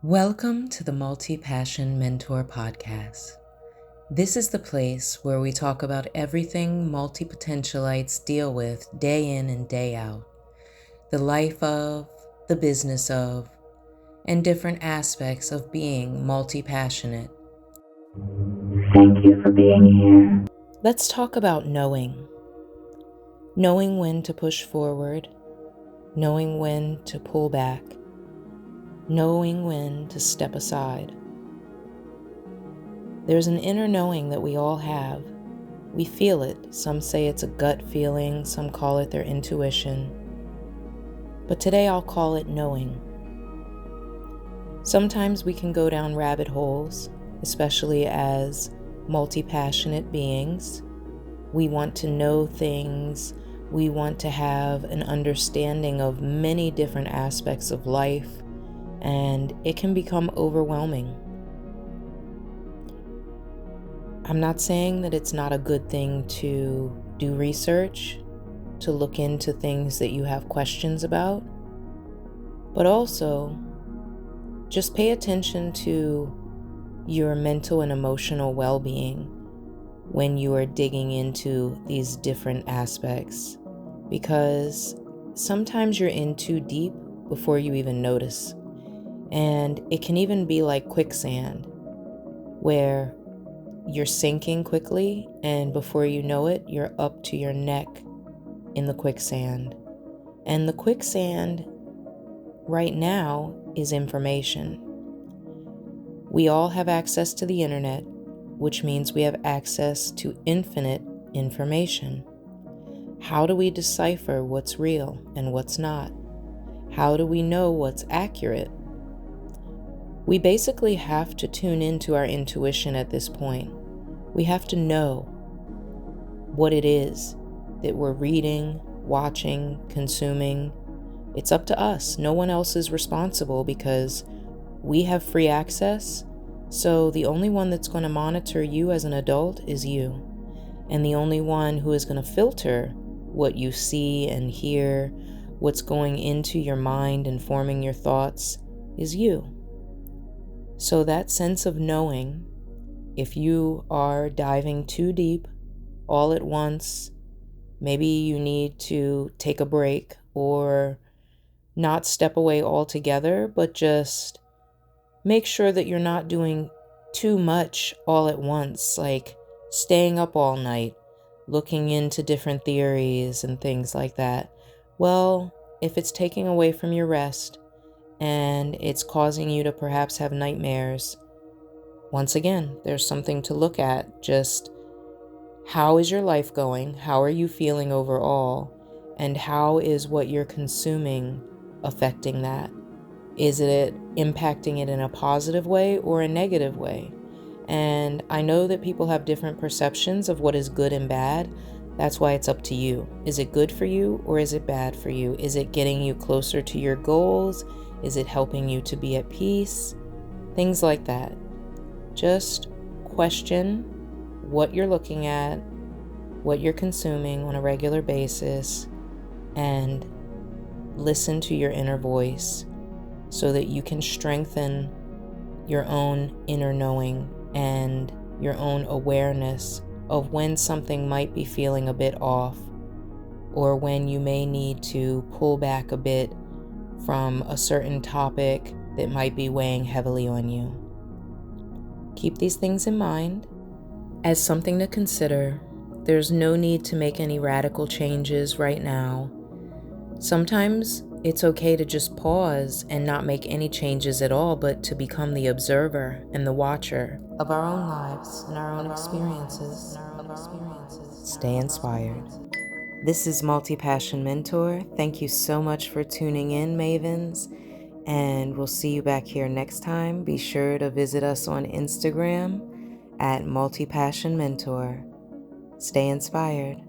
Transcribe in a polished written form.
Welcome to the Multi-Passion Mentor Podcast. This is the place where we talk about everything multi-potentialites deal with day in and day out. The life of, the business of, and different aspects of being multi-passionate. Thank you for being here. Let's talk about knowing. Knowing when to push forward, knowing when to pull back, knowing when to step aside. There's an inner knowing that we all have. We feel it. Some say it's a gut feeling, some call it their intuition. But today I'll call it knowing. Sometimes we can go down rabbit holes, especially as multi-passionate beings. We want to know things. We want to have an understanding of many different aspects of life, and it can become overwhelming. I'm not saying that it's not a good thing to do research, to look into things that you have questions about, but also just pay attention to your mental and emotional well-being when you are digging into these different aspects, because sometimes you're in too deep before you even notice. And it can even be like quicksand, where you're sinking quickly, and before you know it, you're up to your neck in the quicksand. And the quicksand right now is information. We all have access to the internet, which means we have access to infinite information. How do we decipher what's real and what's not? How do we know what's accurate? We basically have to tune into our intuition at this point. We have to know what it is that we're reading, watching, consuming. It's up to us. No one else is responsible because we have free access. So the only one that's going to monitor you as an adult is you. And the only one who is going to filter what you see and hear, what's going into your mind and forming your thoughts, is you. So that sense of knowing, if you are diving too deep all at once, maybe you need to take a break or not step away altogether, but just make sure that you're not doing too much all at once, like staying up all night, looking into different theories and things like that. Well, if it's taking away from your rest, and it's causing you to perhaps have nightmares, once again, there's something to look at. Just how is your life going? How are you feeling overall? And how is what you're consuming affecting that? Is it impacting it in a positive way or a negative way? And I know that people have different perceptions of what is good and bad. That's why it's up to you. Is it good for you or is it bad for you? Is it getting you closer to your goals? Is it helping you to be at peace? Things like that. Just question what you're looking at, what you're consuming on a regular basis, and listen to your inner voice so that you can strengthen your own inner knowing and your own awareness of when something might be feeling a bit off, or when you may need to pull back a bit from a certain topic that might be weighing heavily on you. Keep these things in mind as something to consider. There's no need to make any radical changes right now. Sometimes it's okay to just pause and not make any changes at all, but to become the observer and the watcher of our own lives and our own experiences. Stay inspired. This is Multi-Passion Mentor. Thank you so much for tuning in, Mavens, and we'll see you back here next time. Be sure to visit us on Instagram at Multi-Passion Mentor. Stay inspired.